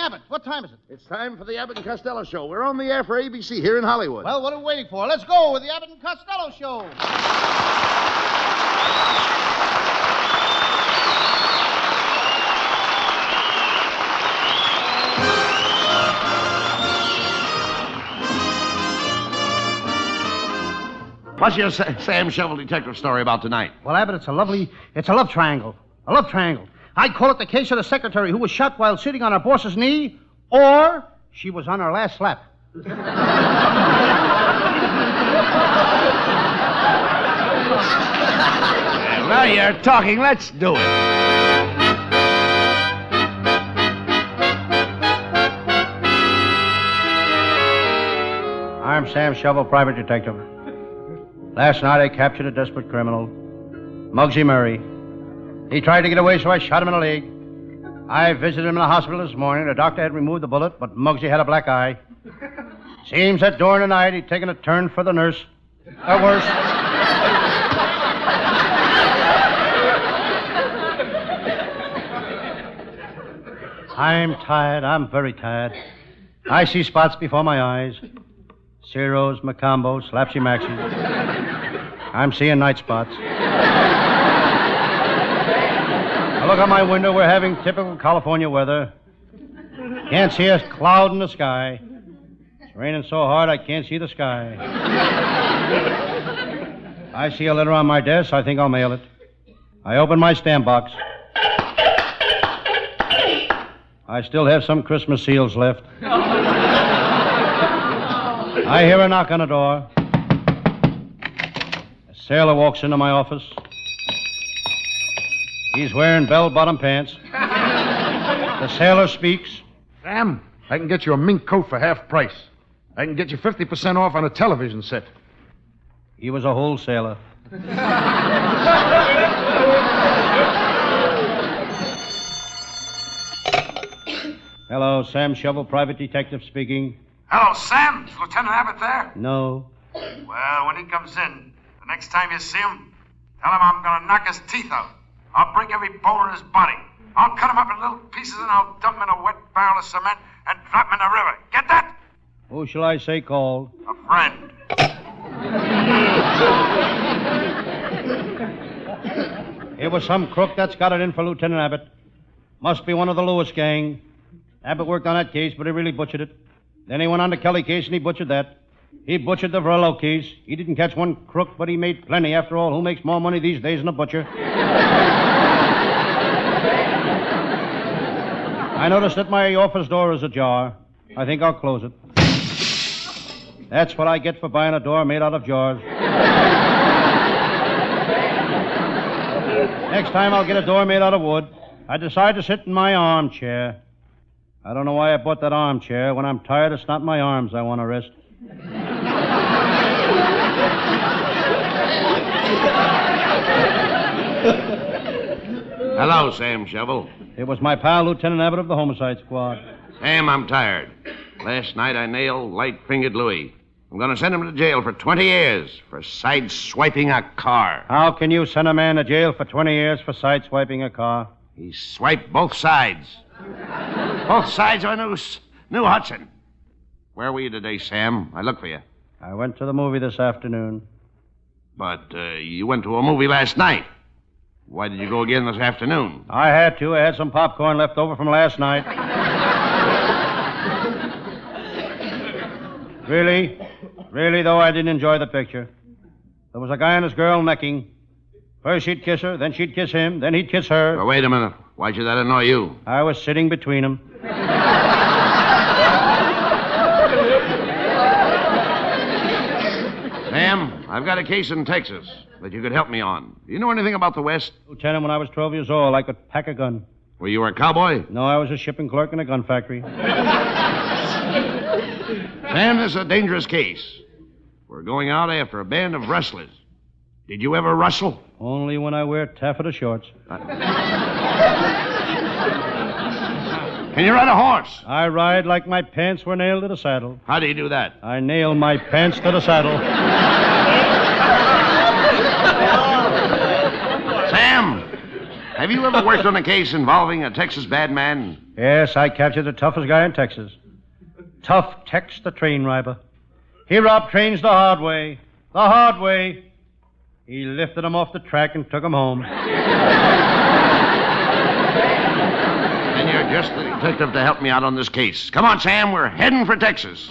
Abbott. What time is it? It's time for the Abbott and Costello Show. We're on the air for ABC here in Hollywood. Well, what are we waiting for? Let's go with the Abbott and Costello Show. What's your Sam Shovel detective story about tonight? Well, Abbott, it's a love triangle. A love triangle. I call it the case of the secretary who was shot while sitting on her boss's knee, or she was on her last lap. Well, you're talking. Let's do it. I'm Sam Shovel, private detective. Last night I captured a desperate criminal, Muggsy Murray. He tried to get away, so I shot him in the leg. I visited him in the hospital this morning. The doctor had removed the bullet, but Muggsy had a black eye. Seems that during the night he'd taken a turn for the nurse. Or worse. I'm tired. I'm very tired. I see spots before my eyes. Ciros, Macambo, Slapsy Maxy. I'm seeing night spots. I look out my window. We're having typical California weather. Can't see a cloud in the sky. It's raining so hard I can't see the sky. I see a letter on my desk. I think I'll mail it. I open my stamp box. I still have some Christmas seals left. I hear a knock on the door. A sailor walks into my office. He's wearing bell-bottom pants. The sailor speaks. Sam, I can get you a mink coat for half price. I can get you 50% off on a television set. He was a wholesaler. Hello, Sam Shovel, private detective speaking. Hello, Sam. Is Lieutenant Abbott there? No. Well, when he comes in, the next time you see him, tell him I'm going to knock his teeth out. I'll break every bone in his body. I'll cut him up in little pieces and I'll dump him in a wet barrel of cement and drop him in the river. Get that? Who shall I say called? A friend. It was some crook that's got it in for Lieutenant Abbott. Must be one of the Lewis gang. Abbott worked on that case, but he really butchered it. Then he went on the Kelly case, and he butchered that. He butchered the Verlo case. He didn't catch one crook, but he made plenty. After all, who makes more money these days than a butcher? I noticed that my office door is ajar. I think I'll close it. That's what I get for buying a door made out of jars. Next time I'll get a door made out of wood. I decide to sit in my armchair. I don't know why I bought that armchair. When I'm tired, it's not my arms I want to rest. Hello, Sam Shovel. It was my pal, Lieutenant Abbott of the Homicide Squad. Sam, I'm tired. Last night I nailed light-fingered Louis. I'm going to send him to jail for 20 years for side-swiping a car. How can you send a man to jail for 20 years for side-swiping a car? He swiped both sides. Both sides of a new Hudson. Where were you today, Sam? I looked for you. I went to the movie this afternoon. But you went to a movie last night. Why did you go again this afternoon? I had to. I had some popcorn left over from last night. Really, though, I didn't enjoy the picture. There was a guy and his girl necking. First she'd kiss her, then she'd kiss him, then he'd kiss her. Well, wait a minute. Why should that annoy you? I was sitting between them. Sam, I've got a case in Texas that you could help me on. Do you know anything about the West? Lieutenant, when I was 12 years old, I could pack a gun. Were you a cowboy? No, I was a shipping clerk in a gun factory. Sam, this is a dangerous case. We're going out after a band of rustlers. Did you ever rustle? Only when I wear taffeta shorts. Can you ride a horse? I ride like my pants were nailed to the saddle. How do you do that? I nail my pants to the saddle. Sam, Have you ever worked on a case involving a Texas bad man? Yes, I captured the toughest guy in Texas. Tough Tex, the train robber. He robbed trains the hard way. The hard way. He lifted them off the track and took them home. And you're just the detective to help me out on this case. Come on, Sam, we're heading for Texas.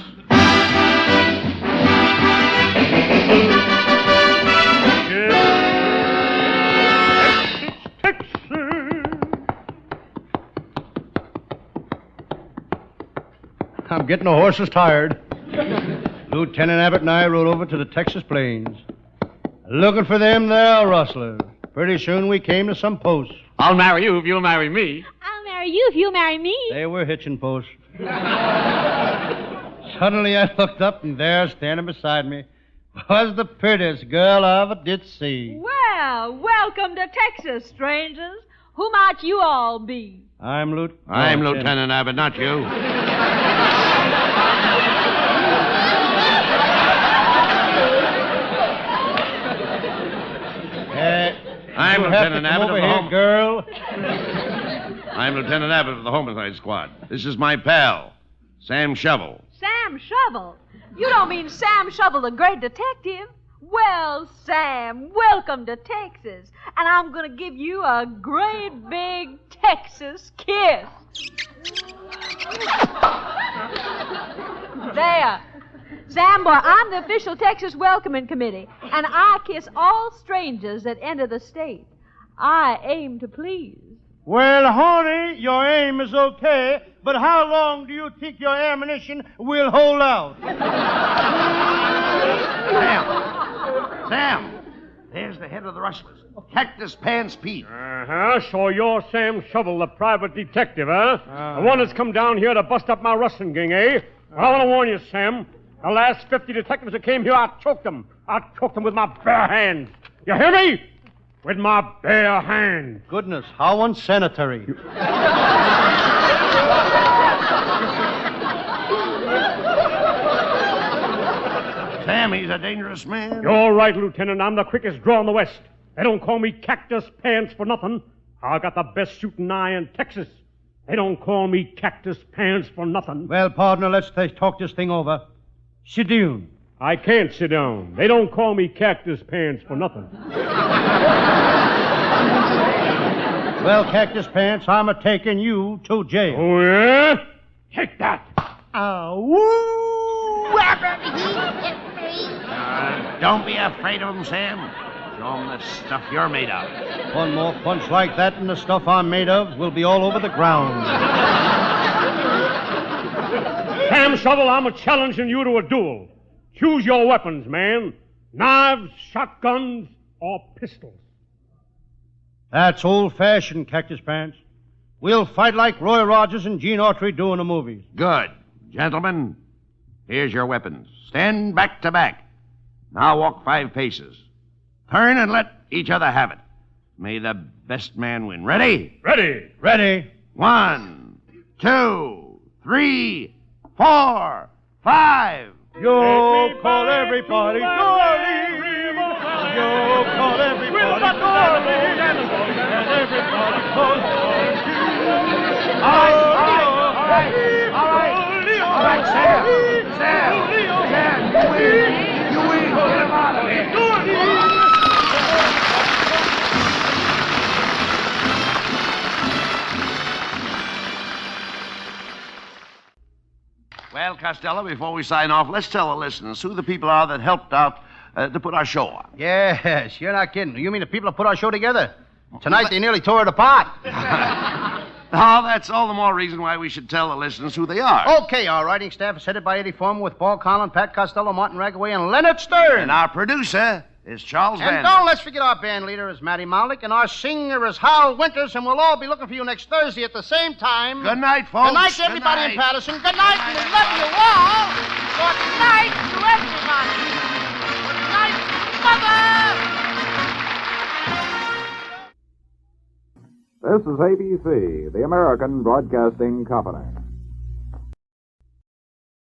I'm getting the horses tired. Lieutenant Abbott and I rode over to the Texas plains. Looking for them there rustlers. Pretty soon we came to some posts. I'll marry you if you'll marry me. I'll marry you if you marry me. They were hitching posts. Suddenly I looked up, and there, standing beside me, was the prettiest girl I ever did see. Well, welcome to Texas, strangers. Who might you all be? I'm Lieutenant Abbott, not you. I'm Lieutenant Abbott of the Home girl. I'm Lieutenant Abbott of the Homicide Squad. This is my pal, Sam Shovel. Sam Shovel? You don't mean Sam Shovel, the great detective? Well, Sam, welcome to Texas. And I'm going to give you a great big Texas kiss. There. Sam, boy, I'm the official Texas Welcoming Committee, and I kiss all strangers that enter the state. I aim to please. Well, honey, your aim is okay, but how long do you think your ammunition will hold out? Sam, there's the head of the rustlers. Cactus Pants Pete. So you're Sam Shovel, the private detective, huh? The one that's come down here to bust up my rustling gang, eh? I want to warn you, Sam. The last 50 detectives that came here, I choked them. I choked them with my bare hands. You hear me? With my bare hands. Goodness, how unsanitary. Sam, he's a dangerous man. You're right, Lieutenant. I'm the quickest draw in the West. They don't call me Cactus Pants for nothing. I got the best shooting eye in Texas. They don't call me Cactus Pants for nothing. Well, partner, let's talk this thing over. Sit down. I can't sit down. They don't call me Cactus Pants for nothing. Well, Cactus Pants, I'm a-taking you to jail. Oh, yeah? Take that. Don't be afraid of him, Sam. Show him the stuff you're made of. One more punch like that and the stuff I'm made of will be all over the ground. Sam Shovel, I'm challenging you to a duel. Choose your weapons, man. Knives, shotguns, or pistols. That's old-fashioned, Cactus Pants. We'll fight like Roy Rogers and Gene Autry do in the movies. Good. Gentlemen, here's your weapons. Stand back to back. Now walk 5 paces. Turn and let each other have it. May the best man win. Ready? Ready. Ready. 1, 2, 3, 4, 5. Yo, call everybody, darling. Yo, call everybody, darling. And everybody calls All right, Sam, you win. Get him out of here. Well, Costello, before we sign off, let's tell the listeners who the people are that helped out to put our show on. Yes, you're not kidding. You mean the people that put our show together? Tonight they nearly tore it apart. Oh, that's all the more reason why we should tell the listeners who they are. Okay, our writing staff is headed by Eddie Foreman with Paul Collin, Pat Costello, Martin Ragaway, and Leonard Stern. And our producer is Charles Van. And don't let's forget our band leader is Matty Malik, and our singer is Hal Winters, and we'll all be looking for you next Thursday at the same time. Good night, folks. Good night to everybody in Patterson. Good night, and we love you all. Good night to everybody. Good night, Mother. This is ABC, the American Broadcasting Company.